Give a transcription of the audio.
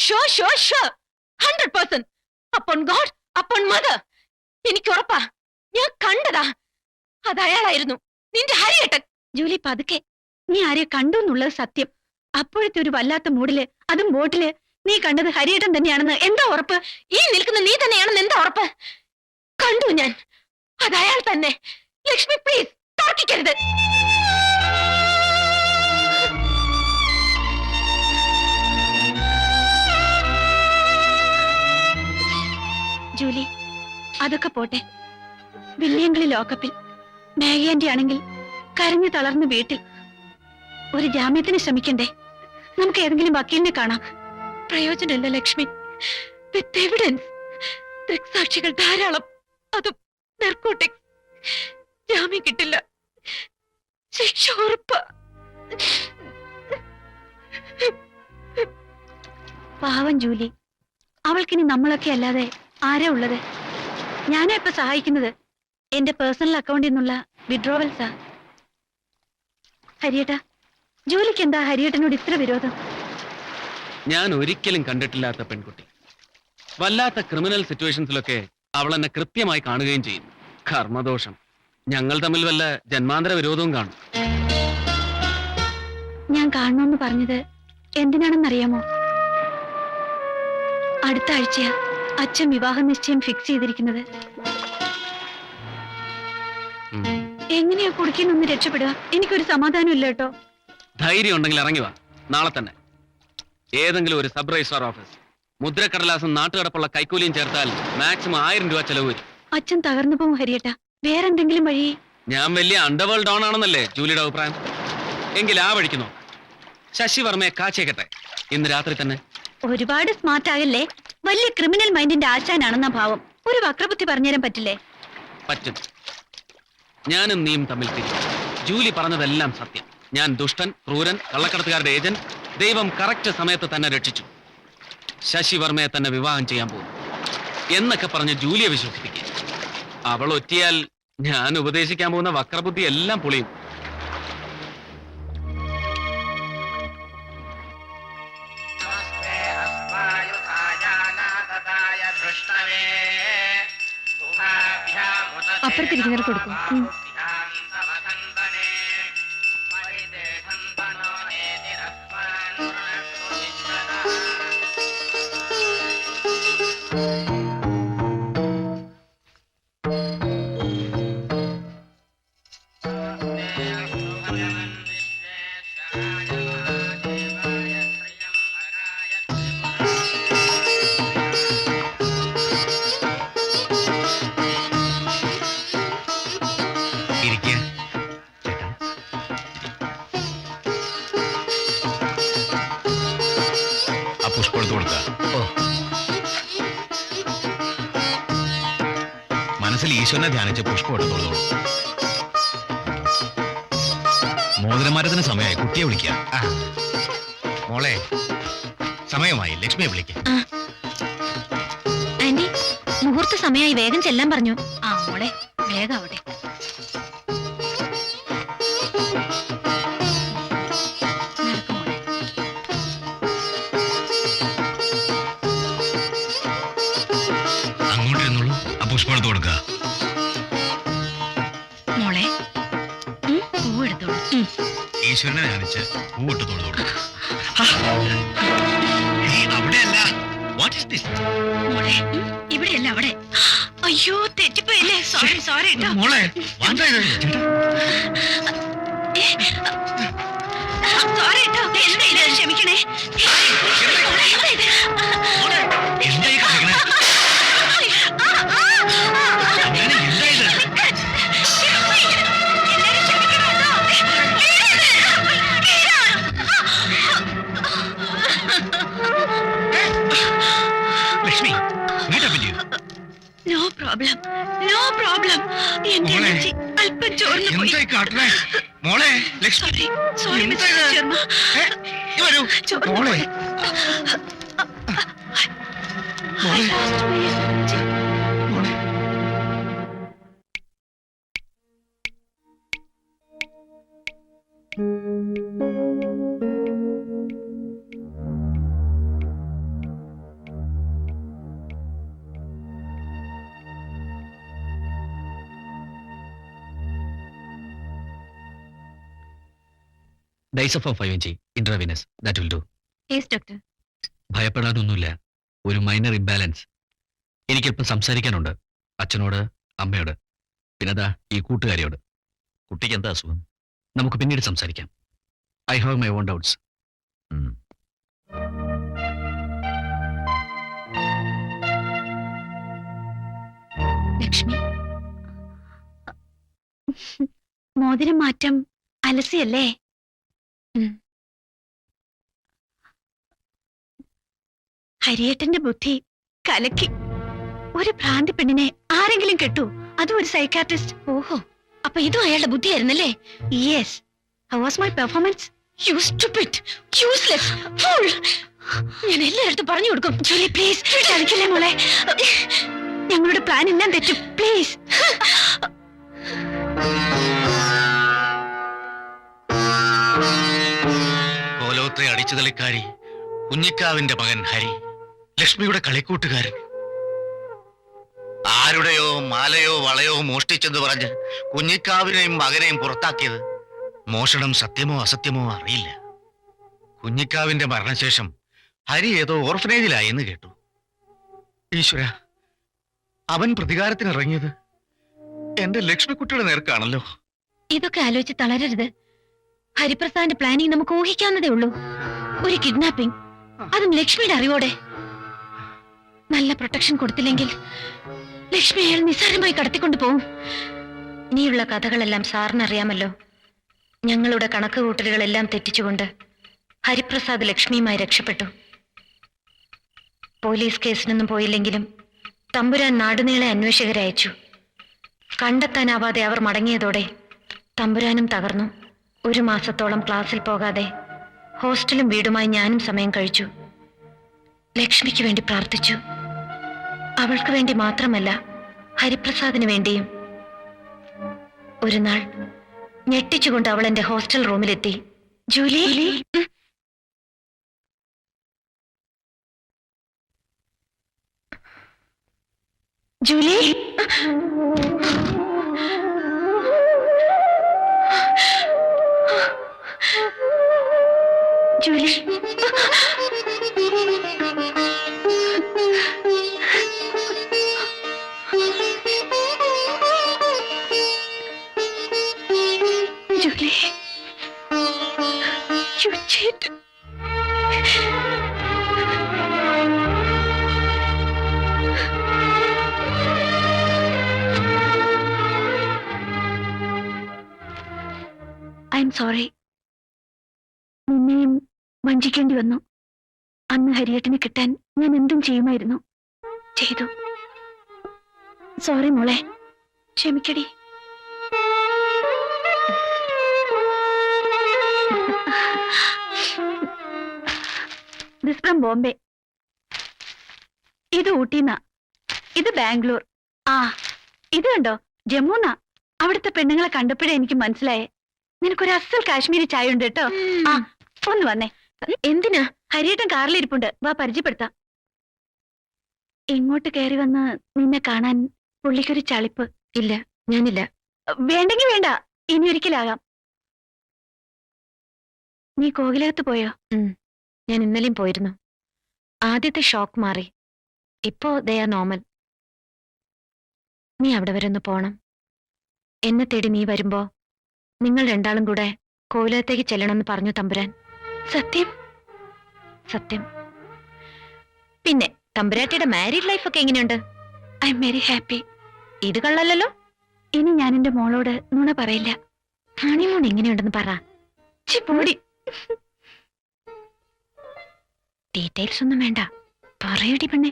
sure, sure, sure. 100%. Upon God, upon mother. എനിക്ക് ഉറപ്പാ, ഞാൻ കണ്ടതാ. അത് അയാളായിരുന്നു, നിന്റെ ഹരിയേട്ടൻ. ജൂലി, പതുക്കെ. നീ ആരെയോ കണ്ടു എന്നുള്ളത് സത്യം. അപ്പോഴത്തെ ഒരു വല്ലാത്ത മൂഡില്, അതും ബോട്ടില്, നീ കണ്ടത് ഹരിയേട്ടൻ തന്നെയാണെന്ന് എന്താ ഉറപ്പ്? ഈ നിൽക്കുന്ന നീ തന്നെയാണെന്ന് എന്താ ഉറപ്പ്? കണ്ടു ഞാൻ, അത് അയാൾ തന്നെ. ലക്ഷ്മി, പ്ലീസ് തർക്കിക്കരുത്. ജൂലി, അതൊക്കെ പോട്ടെ. വില്യങ്കിളി ലോക്കപ്പിൽ, മേഘാന്റി ആണെങ്കിൽ കരഞ്ഞു തളർന്ന് വീട്ടിൽ. ഒരു ജാമ്യത്തിന് ശ്രമിക്കണ്ടേ? നമുക്ക് ഏതെങ്കിലും വക്കീലിനെ കാണാം. പ്രയോജനമില്ല ലക്ഷ്മി. വിത്ത് എവിഡൻസ്, ദൃക്സാക്ഷികൾ ധാരാളം, അതും നർക്കോട്ടിക്സ്. ജാമ്യം കിട്ടില്ല, ശിക്ഷ ഉറപ്പ്. പാവം ജൂലി, അവൾക്കിനി നമ്മളൊക്കെ അല്ലാതെ ആരാ ഉള്ളത്? ഞാനാ ഇപ്പൊ സഹായിക്കുന്നത്. എന്റെ പേഴ്സണൽ അക്കൗണ്ടിൽ നിന്നുള്ള വിഡ്രോവൽസാ. ഹരിയേട്ടാ, ജോലിക്ക് എന്താ ഹരിയേട്ടനോട് ഇത്ര വിരോധം? ഞാൻ ഒരിക്കലും കണ്ടിട്ടില്ലാത്ത പെൺകുട്ടി. വല്ലാത്ത ക്രിമിനൽ സിറ്റുവേഷൻസിലൊക്കെ അവൾ എന്നെ കൃത്യമായി കാണുകയും ചെയ്യും. കർമ്മദോഷം. ഞങ്ങൾ തമ്മിൽ വല്ല ജന്മാന്തര വിരോധവും കാണും. ഞാൻ കാണണമെന്ന് പറഞ്ഞത് എന്തിനാണെന്നറിയാമോ? അടുത്ത ആഴ്ചയാ അച്ഛൻ വിവാഹ നിശ്ചയം ഫിക്സ് ചെയ്തിരിക്കുന്നത്. എങ്ങനെയാ കുടിക്കുന്നൊന്ന് രക്ഷപ്പെടുക? എനിക്കൊരു സമാധാനം ഇല്ല കേട്ടോ. ധൈര്യം ഉണ്ടെങ്കിൽ ഇറങ്ങി വാ, നാളെ തന്നെ. ഏതെങ്കിലും ഒരു സബ് രജിസ്ട്രാർ ഓഫീസ്, മുദ്രക്കടലാസും നാട്ടുകടപ്പുള്ള കൈക്കൂലിയും ചേർത്താൽ മാക്സിമം 1000 രൂപ ചെലവ് വരും. അച്ഛൻ തകർന്നു പോകും ഹരിയേട്ടാ. വേറെന്തെങ്കിലും വഴി? ഞാൻ വലിയ അണ്ടർവേൾഡ് ഡോൺ ആണെന്നല്ലേ ജൂലിയുടെ അഭിപ്രായം? എങ്കിൽ ആ വഴിക്കുന്നോ. ശശി വർമ്മയെ കാച്ചേക്കട്ടെ, ഇന്ന് രാത്രി തന്നെ. ഒരുപാട് സ്മാർട്ട് ആകല്ലേ. വലിയ ക്രിമിനൽ മൈൻഡിന്റെ ആശാനാണെന്ന ഭാവം. ഒരു വക്രബുദ്ധി പറഞ്ഞുതരാൻ പറ്റില്ലേ? പറ്റും. ഞാനും നീയും തമ്മിൽ തിരിച്ചു. ജൂലി പറഞ്ഞതെല്ലാം സത്യം. ഞാൻ ദുഷ്ടൻ, ക്രൂരൻ, കള്ളക്കടത്തുകാരുടെ ഏജന്റ്. ദൈവം കറക്റ്റ് സമയത്ത് തന്നെ രക്ഷിച്ചു. ശശി വർമ്മയെ തന്നെ വിവാഹം ചെയ്യാൻ പോകും എന്നൊക്കെ പറഞ്ഞ് ജൂലിയെ വിശ്വസിപ്പിക്കുക. അവൾ ഒറ്റിയാൽ ഞാൻ ഉപദേശിക്കാൻ പോകുന്ന വക്രബുദ്ധി എല്ലാം പൊളിയും. അപ്പുറത്തിരിക്കുന്നവർ കൊടുക്കും. മനസ്സിൽ ഈശ്വരനെ ധ്യാനിച്ച് പുഷ്പം എടുത്തോളൂ. മോതിരമാരത്തിന് സമയമായി, കുട്ടിയെ വിളിക്കുക. മോളെ, സമയമായി, ലക്ഷ്മിയെ വിളിക്കുക. ആന്റി, മുഹൂർത്ത സമയമായി, വേഗം ചെല്ലാൻ പറഞ്ഞു. ആ മോളെ, വേഗം അവിടെ. അങ്ങോട്ടിരുന്നോളൂ, ആ പുഷ്പം എടുത്തു കൊടുക്കുക. മോളെ, പൂവെടുത്തോളൂ. ഈശ്വരനെ ധ്യാനിച്ച് പൂവിട്ട് തൊഴുതോളൂ. അവിടെയല്ല. What is this? മോളെ, ഇവിടെയല്ല, അവിടെ. അയ്യോ, തെറ്റിപ്പോയല്ലേ. സോറി സോറി കേട്ടോ മോളെ. സോറി കേട്ടോ. എന്താ ക്ഷമിക്കണേ. Lakshmi, no problem, no problem. അല്പം ചോർന്നു പോയി. മോളെ, ലക്ഷ്മി, സോറി മിസ്റ്റർ ശർമ്മ. മോളെ, diazepam 5 mg intravenous that will do. Yes doctor. ഭയപ്പെടാനൊന്നുമില്ല. ഒരു മൈനർ ഇംബാലൻസ്. എനിക്കിപ്പം സംസാരിക്കാനുണ്ട് അച്ഛനോട്, അമ്മയോട്, പിന്നെ ദാ ഈ കൂട്ടുകാരിയോട്. കുട്ടിക്ക് എന്താ അസുഖം? നമുക്ക് പിന്നീട് സംസാരിക്കാം. I have my own doubts. Lakshmi, മോതിരം മാറ്റം അലസിയല്ലേ? ഹരിയേട്ടന്റെ ബുദ്ധി കലക്കി. ഒരു ഭ്രാന്തി പെണ്ണിനെ ആരെങ്കിലും കെട്ടു, അതും ഒരു സൈക്കാട്രിസ്റ്റ്. ഓഹോ, അപ്പൊ ഇതും അയാളുടെ ബുദ്ധിയായിരുന്നല്ലേ? Yes. How was my performance? You stupid, useless, fool. ഞാൻ എല്ലായിടത്തും പറഞ്ഞു കൊടുക്കും. ജൂലി പ്ലീസ്, ചതിക്കില്ലേ മോളെ. ഞങ്ങളുടെ പ്ലാൻ എല്ലാം തെറ്റും, പ്ലീസ്. കോലോത്തെ അടിച്ചുതളിക്കാരി, കുഞ്ഞിക്കാവിന്റെ മകൻ ഹരി, ലക്ഷ്മിയുടെ കളിക്കൂട്ടുകാരൻ. ആരുടെയോ മാലയോ വളയോ മോഷ്ടിച്ചെന്ന് പറഞ്ഞ് കുഞ്ഞിക്കാവിനെയും മകനെയും പുറത്താക്കിയത്. മോഷണം സത്യമോ അസത്യമോ അറിയില്ല. കുഞ്ഞിക്കാവിന്റെ മരണശേഷം ഹരി ഏതോ ഓർഫനേജിലായി എന്ന് കേട്ടു. ഈശ്വര, അവൻ പ്രതികാരത്തിനിറങ്ങിയത് എന്റെ ലക്ഷ്മിക്കുട്ടിയുടെ നേർക്കാണല്ലോ. ഇതൊക്കെ ആലോചിച്ച് തളരരുത്. ഹരിപ്രസാദിന്റെ പ്ലാനിങ് നമുക്ക് ഊഹിക്കാവുന്നതേ ഉള്ളൂ. ഒരു കിഡ്നാപ്പിംഗ്, അതും ലക്ഷ്മിയുടെ അറിവോടെ. നല്ല പ്രൊട്ടക്ഷൻ കൊടുത്തില്ലെങ്കിൽ ലക്ഷ്മി അയാൾ നിസ്സാരമായി കടത്തിക്കൊണ്ടു പോവും. ഇനിയുള്ള കഥകളെല്ലാം സാറിന് അറിയാമല്ലോ. ഞങ്ങളുടെ കണക്ക് കൂട്ടലുകളെല്ലാം തെറ്റിച്ചുകൊണ്ട് ഹരിപ്രസാദ് ലക്ഷ്മിയുമായി രക്ഷപ്പെട്ടു. പോലീസ് കേസിനൊന്നും പോയില്ലെങ്കിലും തമ്പുരാൻ നാടുനീളെ അന്വേഷകരെ അയച്ചു. കണ്ടെത്താനാവാതെ അവർ മടങ്ങിയതോടെ തമ്പുരാനും തകർന്നു. 1 മാസത്തോളം ക്ലാസ്സിൽ പോകാതെ ഹോസ്റ്റലും വീടുമായി ഞാനും സമയം കഴിച്ചു. ലക്ഷ്മിക്ക് വേണ്ടി പ്രാർത്ഥിച്ചു. അവൾക്ക് വേണ്ടി മാത്രമല്ല, ഹരിപ്രസാദിന് വേണ്ടിയും. ഒരു നാൾ ഞെട്ടിച്ചുകൊണ്ട് അവൾ എന്റെ ഹോസ്റ്റൽ റൂമിലെത്തി. Julie, Julie, Julie, Julie, you cheated. I'm sorry. നിന്നെയും വഞ്ചിക്കേണ്ടി വന്നു. അന്ന് ഹരിയേട്ടനെ കിട്ടാൻ ഞാൻ എന്തും ചെയ്യുമായിരുന്നു. ചെയ്തു. സോറി മോളെ, ക്ഷമിക്കടി. This from Bombay. ഇത് ഊട്ടിന്നാ. ഇത് ബാംഗ്ലൂർ. ആ, ഇത് കണ്ടോ, ജമ്മുന്നാ. അവിടുത്തെ പെണ്ണുങ്ങളെ കണ്ടപ്പോഴേ എനിക്ക് മനസ്സിലായേ നിനക്കൊരു അസൽ കാശ്മീരി ചായ ഉണ്ട് കേട്ടോ. ആ, ഒന്ന് വന്നേ. എന്തിനാ? ഹരിയേട്ടൻ കാറിലിരിപ്പുണ്ട്, വാ പരിചയപ്പെടുത്താം. ഇങ്ങോട്ട് കയറി വന്ന് നിന്നെ കാണാൻ പുള്ളിക്കൊരു ചളിപ്പ്. ഇല്ല, ഞാനില്ല. വേണ്ടെങ്കി വേണ്ട, ഇനി ഒരിക്കലാകാം. നീ കോകിലകത്ത് പോയോ? ഞാൻ ഇന്നലെയും പോയിരുന്നു. ആദ്യത്തെ ഷോക്ക് മാറി. ഇപ്പോ ദേ ആർ നോർമൽ. നീ അവിടെ വരെ ഒന്ന് പോണം. എന്നെ തേടി നീ വരുമ്പോ നിങ്ങൾ രണ്ടാളും കൂടെ കോവിലകത്തേക്ക് ചെല്ലണമെന്ന് പറഞ്ഞു തമ്പുരാൻ. സത്യം? സത്യം. പിന്നെ തമ്പുരാട്ടിയുടെ മാരീഡ് ലൈഫ് ഒക്കെ എങ്ങനെയുണ്ട്? I am very happy. ഇത് കള്ളല്ലോ. ഇനി ഞാൻ എന്റെ മോളോട് നുണ പറയില്ല. ഹണിമൂൺ എങ്ങനെയുണ്ടെന്ന് പറ. പോടി. ഡീറ്റെയിൽസ് ഒന്നും വേണ്ട, പറയടി പെണ്ണെ.